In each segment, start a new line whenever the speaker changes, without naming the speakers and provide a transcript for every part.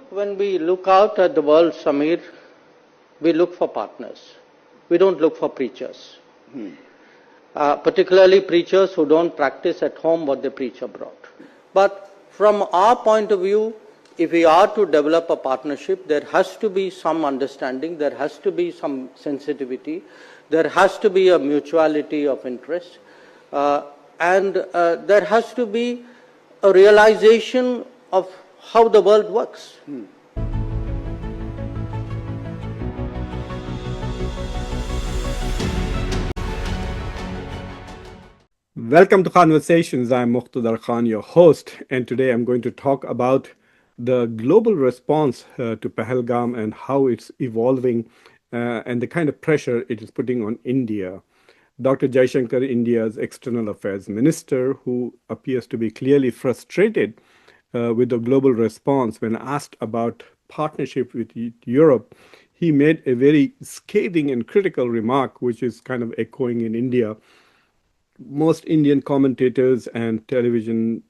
when we look out at the world, Samir, we look for partners. We don't look for preachers. Particularly preachers who don't practice at home what they preach abroad. But from our point of view, if we are to develop a partnership, there has to be some understanding, there has to be some sensitivity, there has to be a mutuality of interest, and there has to be a realization of how the world works.
Welcome to Khanversations. I'm Muqtedar, your host, and today I'm going to talk about the global response to Pahalgam and how it's evolving and the kind of pressure it is putting on India. Dr. Jaishankar, India's External Affairs Minister, who appears to be clearly frustrated with the global response when asked about partnership with Europe, he made a very scathing and critical remark, which is kind of echoing in India. Most Indian commentators and television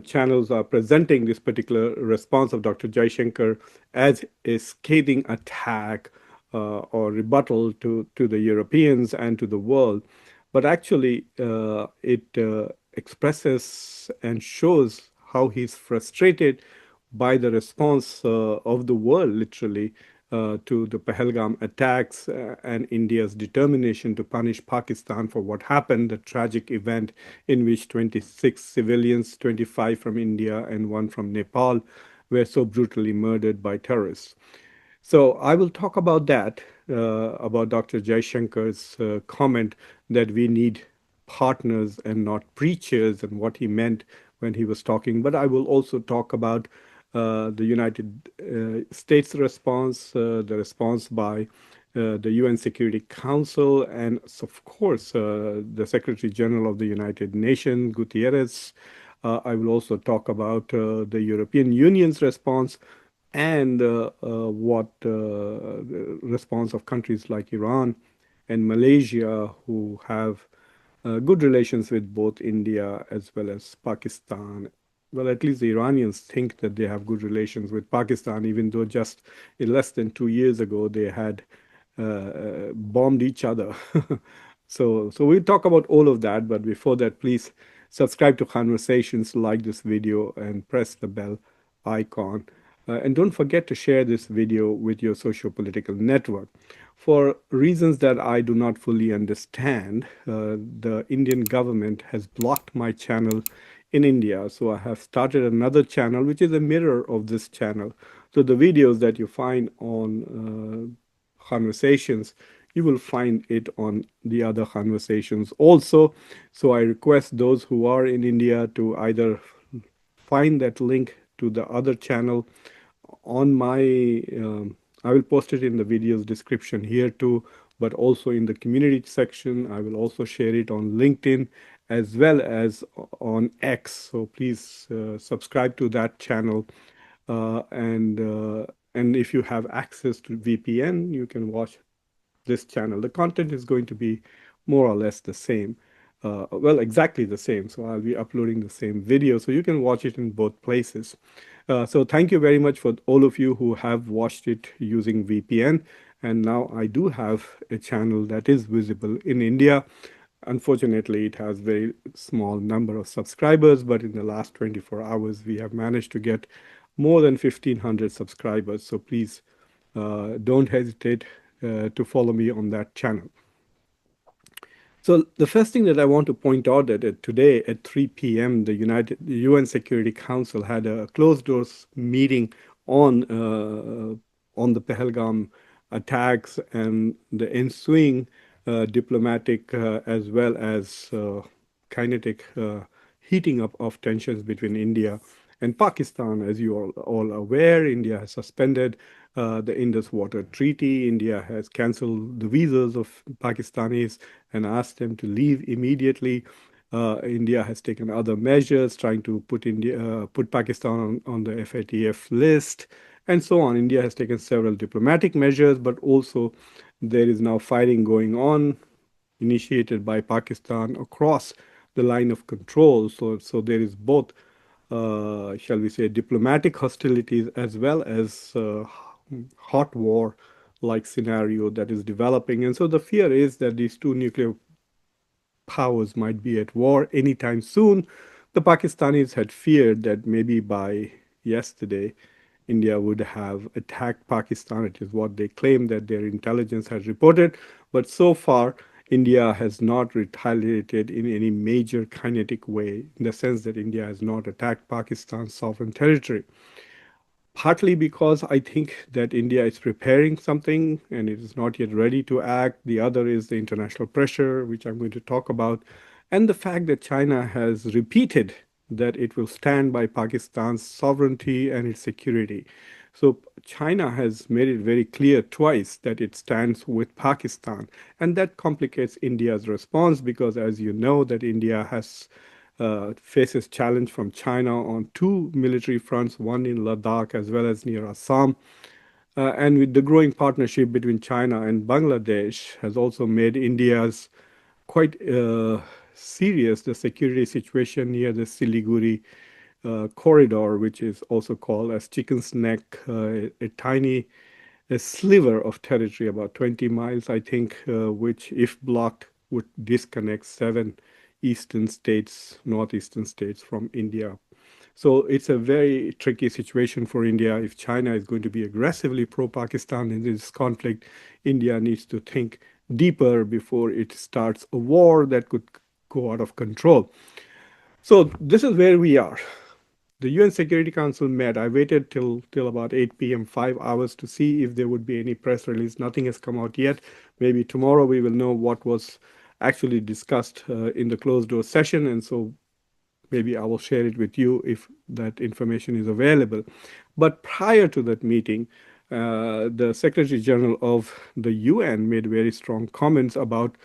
channels are presenting this particular response of Dr. Jaishankar as a scathing attack or rebuttal to the Europeans and to the world. But actually, it expresses and shows how he's frustrated by the response of the world, literally, to the Pahalgam attacks and India's determination to punish Pakistan for what happened, the tragic event in which 26 civilians, 25 from India and one from Nepal, were so brutally murdered by terrorists. So I will talk about that, about Dr. Jaishankar's comment that we need partners and not preachers and what he meant when he was talking. But I will also talk about the United States response, the response by the UN Security Council, and of course, the Secretary General of the United Nations, Guterres. I will also talk about the European Union's response and what the response of countries like Iran and Malaysia, who have good relations with both India as well as Pakistan. Well, at least the Iranians think that they have good relations with Pakistan, even though just less than 2 years ago they had bombed each other. So we'll talk about all of that. But before that, please subscribe to Khanversations, like this video, and press the bell icon. And don't forget to share this video with your socio-political network. For reasons that I do not fully understand, the Indian government has blocked my channel in India. So I have started another channel, which is a mirror of this channel. So the videos that you find on Khanversations, you will find it on the other Khanversations also. So I request those who are in India to either find that link to the other channel on my, I will post it in the video's description here too, but also in the community section. I will also share it on LinkedIn as well as on X. So please subscribe to that channel. And if you have access to VPN, you can watch this channel. The content is going to be more or less the same. Well, exactly the same. So I'll be uploading the same video, so you can watch it in both places. So thank you very much for all of you who have watched it using VPN. And now I do have a channel that is visible in India. Unfortunately, it has very small number of subscribers, but in the last 24 hours, we have managed to get more than 1,500 subscribers. So please don't hesitate to follow me on that channel. So the first thing that I want to point out that today at 3 p.m., the UN Security Council had a closed-doors meeting on the Pahalgam attacks and the ensuing diplomatic as well as kinetic heating up of tensions between India and Pakistan. As you are all aware, India has suspended the Indus Water Treaty. India has cancelled the visas of Pakistanis and asked them to leave immediately. India has taken other measures trying to put Pakistan on the FATF list, and so on. India has taken several diplomatic measures, but also there is now fighting going on, initiated by Pakistan across the line of control. So there is both shall we say, diplomatic hostilities as well as hot war like scenario that is developing. And so the fear is that these two nuclear powers might be at war anytime soon. The Pakistanis had feared that maybe by yesterday, India would have attacked Pakistan. It is what they claim that their intelligence has reported. But so far, India has not retaliated in any major kinetic way, in the sense that India has not attacked Pakistan's sovereign territory. Partly because I think that India is preparing something and it is not yet ready to act. The other is the international pressure, which I'm going to talk about, and the fact that China has repeated that it will stand by Pakistan's sovereignty and its security. So China has made it very clear twice that it stands with Pakistan, and that complicates India's response because, as you know, that India has faces challenge from China on two military fronts, one in Ladakh as well as near Assam. And with the growing partnership between China and Bangladesh has also made India's quite serious the security situation near the Siliguri corridor, which is also called as Chicken's Neck, a tiny a sliver of territory, about 20 miles, I think, which, if blocked, would disconnect seven eastern states, northeastern states from India. So it's a very tricky situation for India. If China is going to be aggressively pro-Pakistan in this conflict, India needs to think deeper before it starts a war that could go out of control. So this is where we are. The UN Security Council met. I waited till about 8 p.m., 5 hours, to see if there would be any press release. Nothing has come out yet. Maybe tomorrow we will know what was actually discussed in the closed door session, and so maybe I will share it with you if that information is available. But prior to that meeting, the Secretary General of the UN made very strong comments about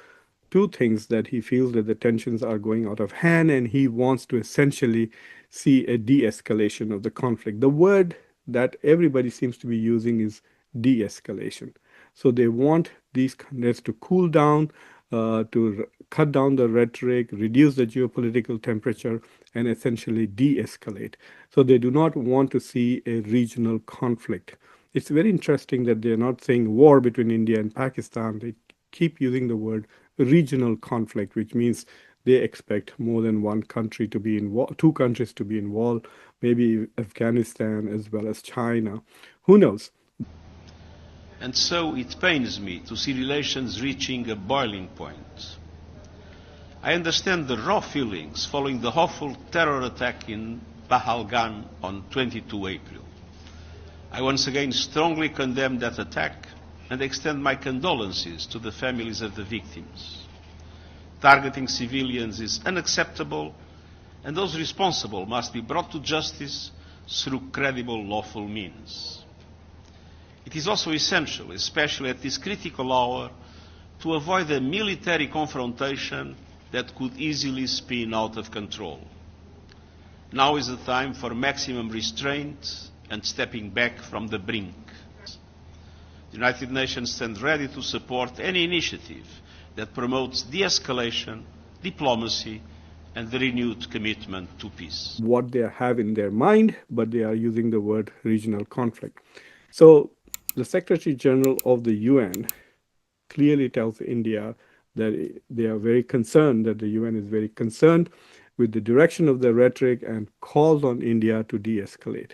two things: that he feels that the tensions are going out of hand and he wants to essentially see a de-escalation of the conflict. The word that everybody seems to be using is de-escalation. So they want these countries to cool down, to cut down the rhetoric, reduce the geopolitical temperature, and essentially de-escalate. So they do not want to see a regional conflict. It's very interesting that they're not saying war between India and Pakistan. They keep using the word regional conflict, which means they expect more than one country to be involved, two countries to be involved, maybe Afghanistan as well as China. Who knows?
And so it pains me to see relations reaching a boiling point. I understand the raw feelings following the awful terror attack in Pahalgam on 22 April. I once again strongly condemn that attack and extend my condolences to the families of the victims. Targeting civilians is unacceptable, and those responsible must be brought to justice through credible lawful means. It is also essential, especially at this critical hour, to avoid a military confrontation that could easily spin out of control. Now is the time for maximum restraint and stepping back from the brink. The United Nations stands ready to support any initiative that promotes de-escalation, diplomacy, and the renewed commitment to peace.
What they have in their mind, but they are using the word regional conflict. So the Secretary General of the UN clearly tells India that they are very concerned, that the UN is very concerned with the direction of the rhetoric and calls on India to de-escalate.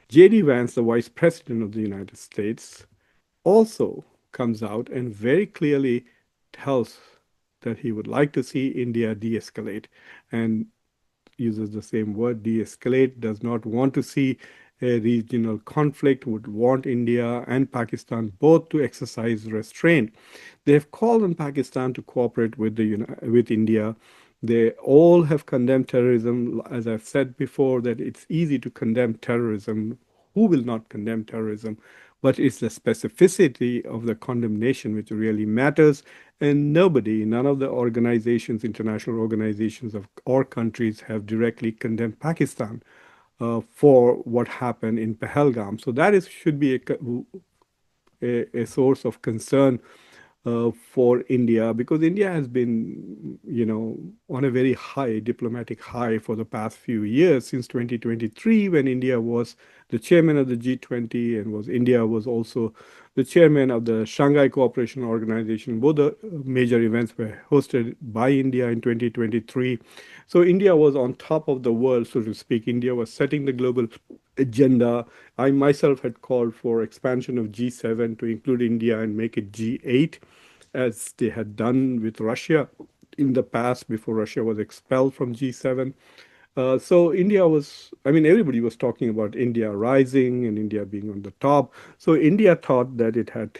J.D. Vance, the Vice President of the United States, also comes out and very clearly tells that he would like to see India de-escalate, and uses the same word, de-escalate, does not want to see a regional conflict, would want India and Pakistan both to exercise restraint. They have called on Pakistan to cooperate with India. They all have condemned terrorism. As I've said before, that it's easy to condemn terrorism. Who will not condemn terrorism? But it's the specificity of the condemnation which really matters. And none of the organizations, international organizations or countries have directly condemned Pakistan for what happened in Pahalgam. So that should be a source of concern for India, because India has been, on a very high diplomatic high for the past few years, since 2023, when India was the chairman of the G20 and India was also the chairman of the Shanghai Cooperation Organization. Both the major events were hosted by India in 2023. So India was on top of the world, so to speak. India was setting the global agenda. I myself had called for expansion of G7 to include India and make it G8, as they had done with Russia in the past before Russia was expelled from G7. So India was, I mean, everybody was talking about India rising and India being on the top. So India thought that it had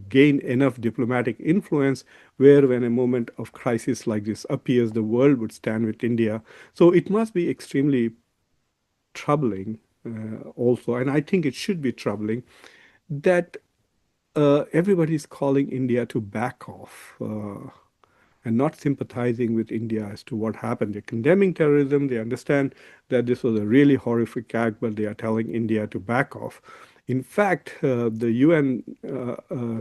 gained enough diplomatic influence where when a moment of crisis like this appears, the world would stand with India. So it must be extremely troubling also, and I think it should be troubling, that everybody is calling India to back off. And not sympathizing with India as to what happened. They're condemning terrorism. They understand that this was a really horrific act, but they are telling India to back off. In fact, the UN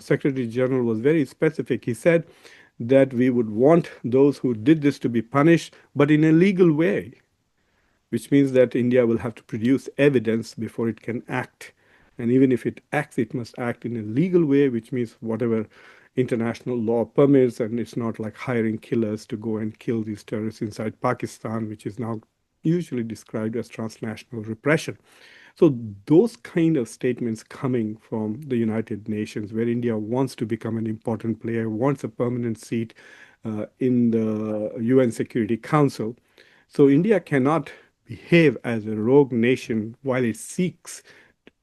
Secretary General was very specific. He said that we would want those who did this to be punished, but in a legal way, which means that India will have to produce evidence before it can act. And even if it acts, it must act in a legal way, which means whatever international law permits, and it's not like hiring killers to go and kill these terrorists inside Pakistan, which is now usually described as transnational repression. So those kind of statements coming from the United Nations, where India wants to become an important player, wants a permanent seat in the UN Security Council. So India cannot behave as a rogue nation while it seeks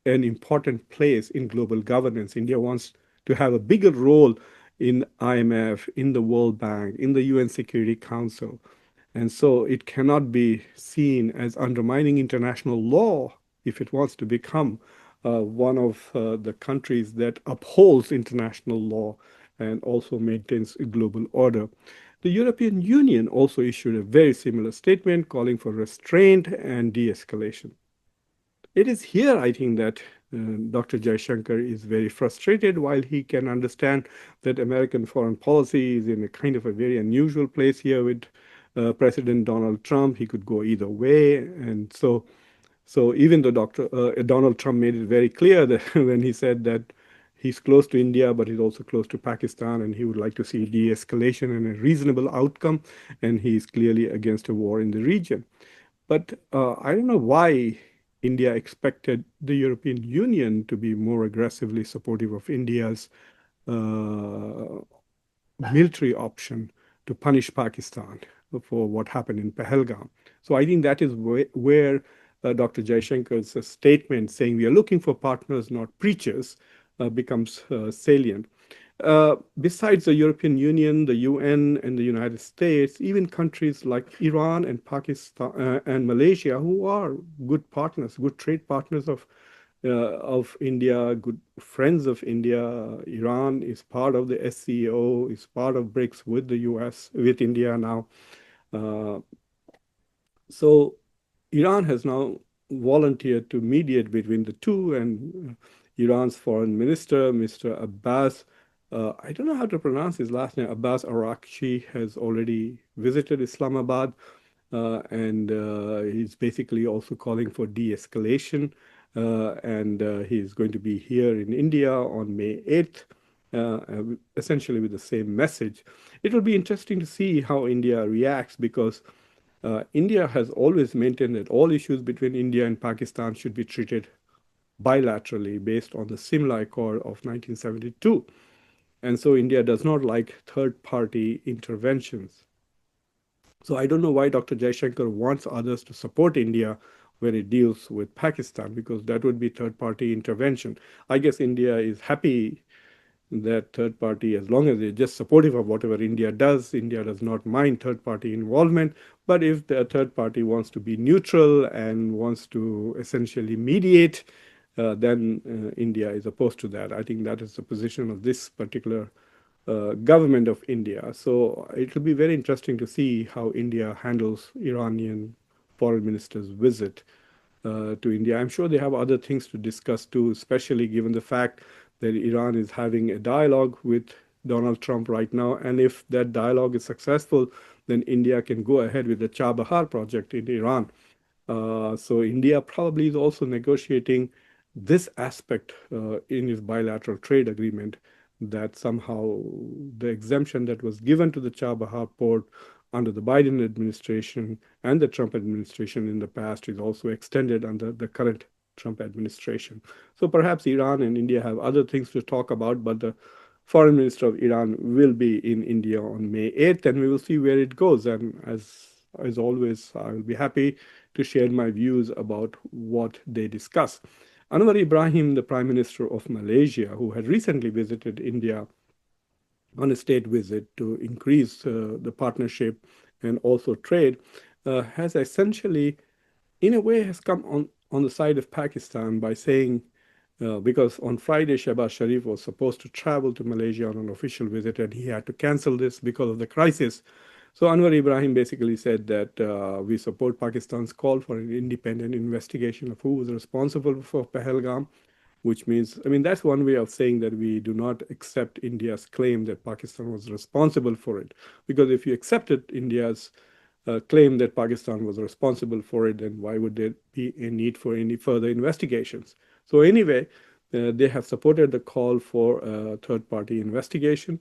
an important place in global governance. India wants to have a bigger role in IMF, in the World Bank, in the UN Security Council. And so it cannot be seen as undermining international law if it wants to become one of the countries that upholds international law and also maintains a global order. The European Union also issued a very similar statement calling for restraint and de-escalation. It is here, I think, that Dr. Jaishankar is very frustrated. While he can understand that American foreign policy is in a kind of a very unusual place here with President Donald Trump. He could go either way. And so even though Donald Trump made it very clear that when he said that he's close to India, but he's also close to Pakistan, and he would like to see de-escalation and a reasonable outcome, and he's clearly against a war in the region. But I don't know why India expected the European Union to be more aggressively supportive of India's military option to punish Pakistan for what happened in Pahalgam. So I think that is where Dr. Jaishankar's statement saying we are looking for partners, not preachers, becomes salient. Besides the European Union, the UN, and the United States, even countries like Iran and Pakistan and Malaysia, who are good partners, good trade partners of India, good friends of India. Iran is part of the SCO, is part of BRICS with the US, with India now. So Iran has now volunteered to mediate between the two, and Iran's foreign minister, Mr. Abbas, I don't know how to pronounce his last name, Abbas Araghchi, has already visited Islamabad, and he's basically also calling for de-escalation, and he's going to be here in India on May 8th, essentially with the same message. It will be interesting to see how India reacts, because India has always maintained that all issues between India and Pakistan should be treated bilaterally based on the Simla Accord of 1972. And so India does not like third-party interventions. So I don't know why Dr. Jaishankar wants others to support India when it deals with Pakistan, because that would be third-party intervention. I guess India is happy that third party, as long as they're just supportive of whatever India does not mind third party involvement. But if the third party wants to be neutral and wants to essentially mediate, then India is opposed to that. I think that is the position of this particular government of India. So it will be very interesting to see how India handles Iranian foreign minister's visit to India. I'm sure they have other things to discuss too, especially given the fact that Iran is having a dialogue with Donald Trump right now. And if that dialogue is successful, then India can go ahead with the Chabahar project in Iran. So India probably is also negotiating this aspect in its bilateral trade agreement, that somehow the exemption that was given to the Chabahar port under the Biden administration and the Trump administration in the past is also extended under the current Trump administration. So perhaps Iran and India have other things to talk about, but the foreign minister of Iran will be in India on May 8th, and we will see where it goes. And as always, I will be happy to share my views about what they discuss. Anwar Ibrahim, the Prime Minister of Malaysia, who had recently visited India on a state visit to increase the partnership and also trade, has essentially, in a way, has come on the side of Pakistan by saying, because on Friday, Shehbaz Sharif was supposed to travel to Malaysia on an official visit, and he had to cancel this because of the crisis. So Anwar Ibrahim basically said that we support Pakistan's call for an independent investigation of who was responsible for Pahalgam, which means, I mean, that's one way of saying that we do not accept India's claim that Pakistan was responsible for it. Because if you accepted India's claim that Pakistan was responsible for it, then why would there be a need for any further investigations? So anyway, they have supported the call for a third-party investigation,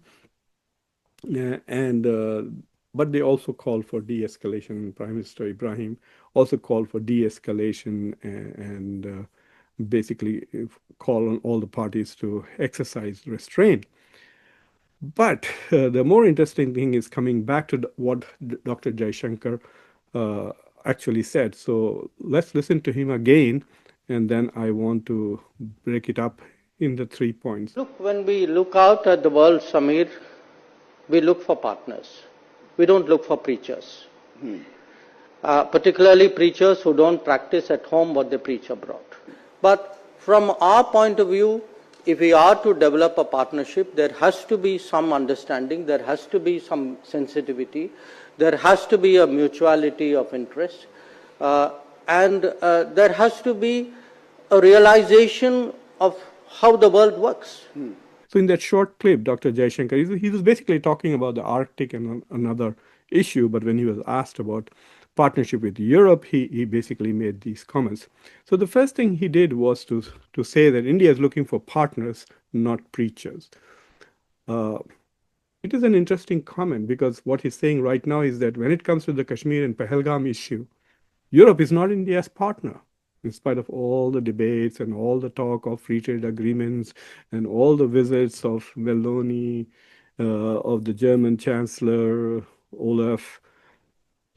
but they also called for de-escalation. Prime Minister Ibrahim also called for de-escalation and basically call on all the parties to exercise restraint. But the more interesting thing is coming back to what Dr. Jaishankar actually said. So let's listen to him again, and then I want to break it up in the 3 points.
Look, when we look out at the world, Samir, we look for partners. We don't look for preachers. Particularly preachers who don't practice at home what they preach abroad. But from our point of view, if we are to develop a partnership, there has to be some understanding, there has to be some sensitivity, there has to be a mutuality of interest, and there has to be a realization of how the world works.
So in that short clip, Dr. Jaishankar, he was basically talking about the Arctic and another issue, but when he was asked about partnership with Europe, he basically made these comments. So the first thing he did was to say that India is looking for partners, not preachers. It is an interesting comment, because what he's saying right now is that when it comes to the Kashmir and Pahalgam issue, Europe is not India's partner. In spite of all the debates and all the talk of free trade agreements and all the visits of Meloni, of the German Chancellor Olaf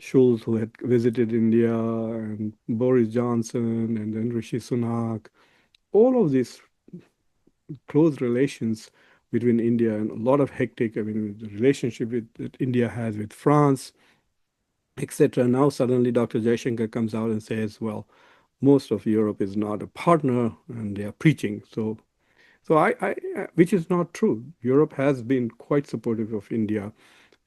Scholz, who had visited India, and Boris Johnson, and then Rishi Sunak, all of these close relations between India and a lot of hectic, I mean, the relationship that India has with France, etc. Now suddenly Dr. Jaishankar comes out and says, well, most of Europe is not a partner and they are preaching. So which is not true. Europe has been quite supportive of India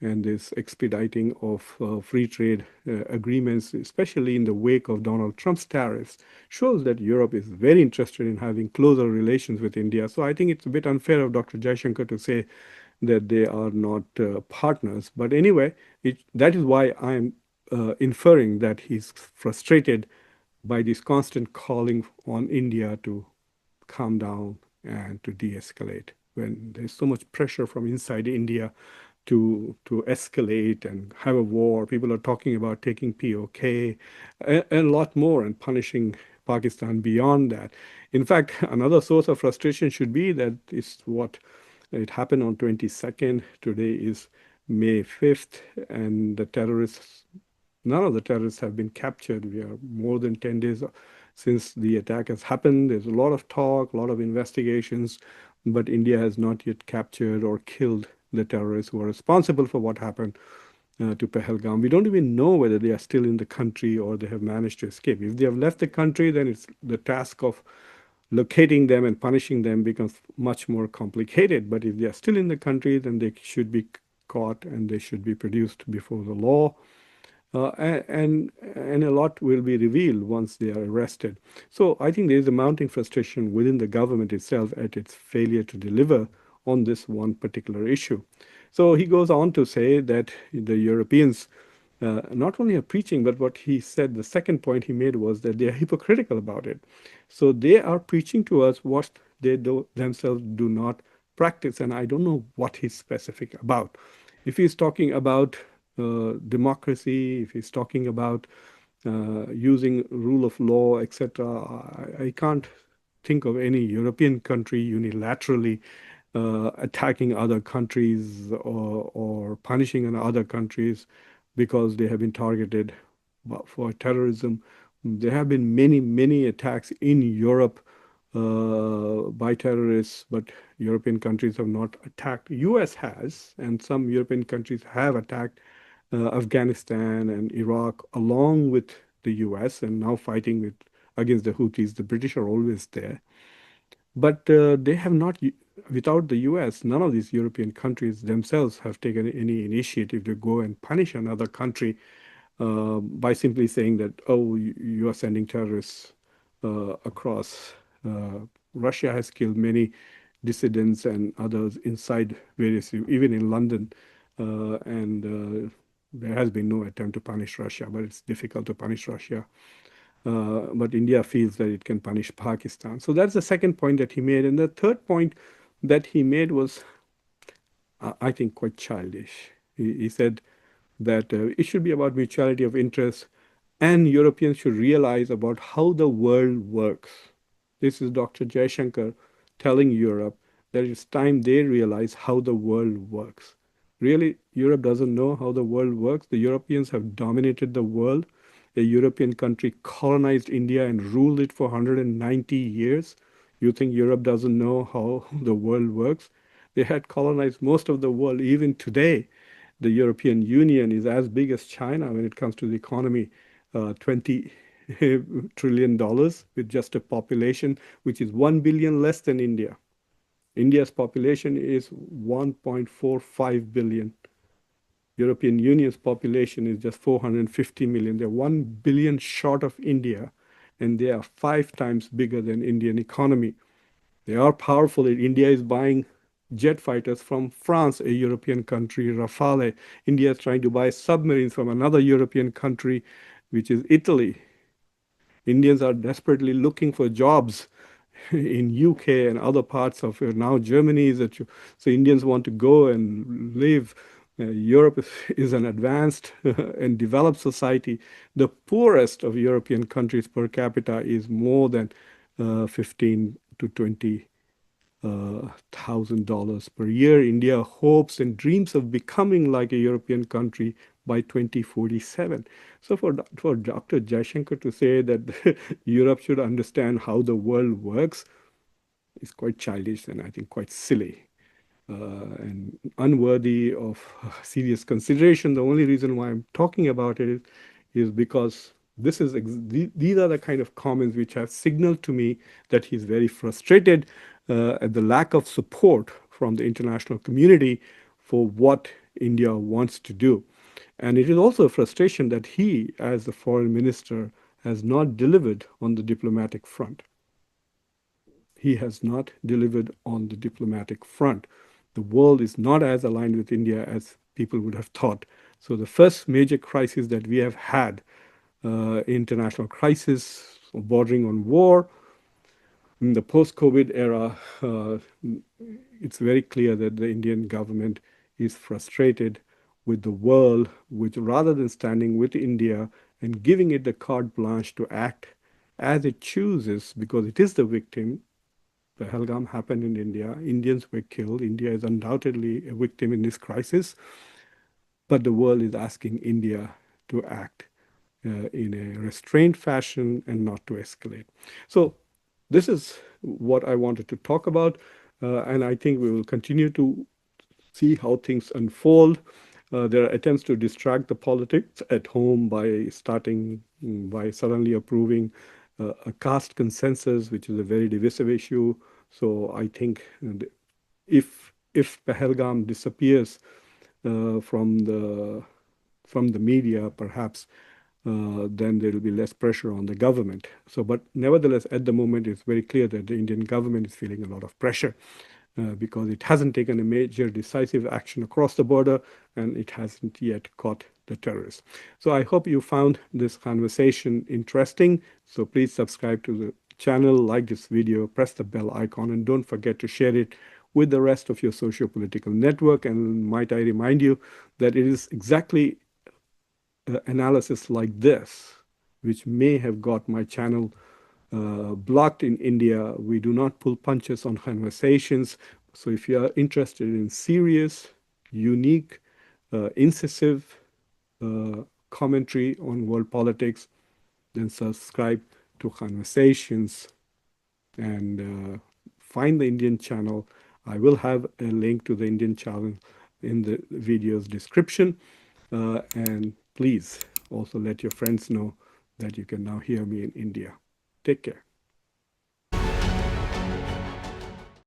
and this expediting of free trade agreements, especially in the wake of Donald Trump's tariffs, shows that Europe is very interested in having closer relations with India. So I think it's a bit unfair of Dr. Jaishankar to say that they are not partners. But anyway, that is why I'm inferring that he's frustrated by this constant calling on India to calm down and to de-escalate, when there's so much pressure from inside India to escalate and have a war. People are talking about taking POK and a lot more, and punishing Pakistan beyond that. In fact, another source of frustration should be that it happened on 22nd. Today is May 5th, and none of the terrorists have been captured. We are more than 10 days since the attack has happened. There's a lot of talk, a lot of investigations, but India has not yet captured or killed the terrorists who are responsible for what happened to Pahalgam. We don't even know whether they are still in the country or they have managed to escape. If they have left the country, then it's the task of locating them and punishing them becomes much more complicated. But if they are still in the country, then they should be caught and they should be produced before the law. And a lot will be revealed once they are arrested. So I think there is a mounting frustration within the government itself at its failure to deliver on this one particular issue. So he goes on to say that the Europeans not only are preaching, but what he said, the second point he made was that they are hypocritical about it. So they are preaching to us what they themselves do not practice. And I don't know what he's specific about. If he's talking about democracy, if he's talking about using rule of law, etc., I can't think of any European country unilaterally attacking other countries or punishing other countries because they have been targeted for terrorism. There have been many, many attacks in Europe by terrorists, but European countries have not attacked. US has, and some European countries have attacked Afghanistan and Iraq along with the US, and now fighting against the Houthis. The British are always there. But they have not, without the US, none of these European countries themselves have taken any initiative to go and punish another country by simply saying that, oh, you are sending terrorists across. Russia has killed many dissidents and others inside various, even in London, and there has been no attempt to punish Russia, but it's difficult to punish Russia. But India feels that it can punish Pakistan. So that's the second point that he made. And the third point that he made was, I think, quite childish. He said that it should be about mutuality of interest, and Europeans should realize about how the world works. This is Dr. Jaishankar telling Europe that it's time they realize how the world works. Really, Europe doesn't know how the world works. The Europeans have dominated the world. A European country colonized India and ruled it for 190 years. You think Europe doesn't know how the world works? They had colonized most of the world. Even today, the European Union is as big as China when it comes to the economy, $20 trillion with just a population which is 1 billion less than India. India's population is 1.45 billion. European Union's population is just 450 million. They're 1 billion short of India, and they are 5 times bigger than Indian economy. They are powerful. India is buying jet fighters from France, a European country, Rafale. India is trying to buy submarines from another European country, which is Italy. Indians are desperately looking for jobs in UK and other parts of now Germany. So Indians want to go and live. Europe is an advanced and developed society. The poorest of European countries per capita is more than 15 to 20 $1,000 per year. India hopes and dreams of becoming like a European country by 2047. So for Dr. Jaishankar to say that Europe should understand how the world works is quite childish and I think quite silly and unworthy of serious consideration. The only reason why I'm talking about it is because these are the kind of comments which have signaled to me that he's very frustrated at the lack of support from the international community for what India wants to do. And it is also a frustration that he, as the foreign minister, has not delivered on the diplomatic front. He has not delivered on the diplomatic front. The world is not as aligned with India as people would have thought. So the first major crisis that we have had, international crisis bordering on war, in the post-COVID era, it's very clear that the Indian government is frustrated with the world, which rather than standing with India and giving it the carte blanche to act as it chooses, because it is the victim. Pahalgam happened in India. Indians were killed. India is undoubtedly a victim in this crisis. But the world is asking India to act in a restrained fashion and not to escalate. So this is what I wanted to talk about. And I think we will continue to see how things unfold. There are attempts to distract the politics at home by suddenly approving a caste consensus, which is a very divisive issue. So I think if Pahalgam disappears from the media, perhaps then there will be less pressure on the government. So, but nevertheless, at the moment, it's very clear that the Indian government is feeling a lot of pressure. because it hasn't taken a major decisive action across the border, and it hasn't yet caught the terrorists. So I hope you found this conversation interesting. So please subscribe to the channel, like this video, press the bell icon, and don't forget to share it with the rest of your socio-political network. And might I remind you that it is exactly analysis like this which may have got my channel blocked in India. We do not pull punches on Khanversations. So if you are interested in serious, unique, incisive commentary on world politics, then subscribe to Khanversations and find the Indian channel. I will have a link to the Indian channel in the video's description. And please also let your friends know that you can now hear me in India. Take care.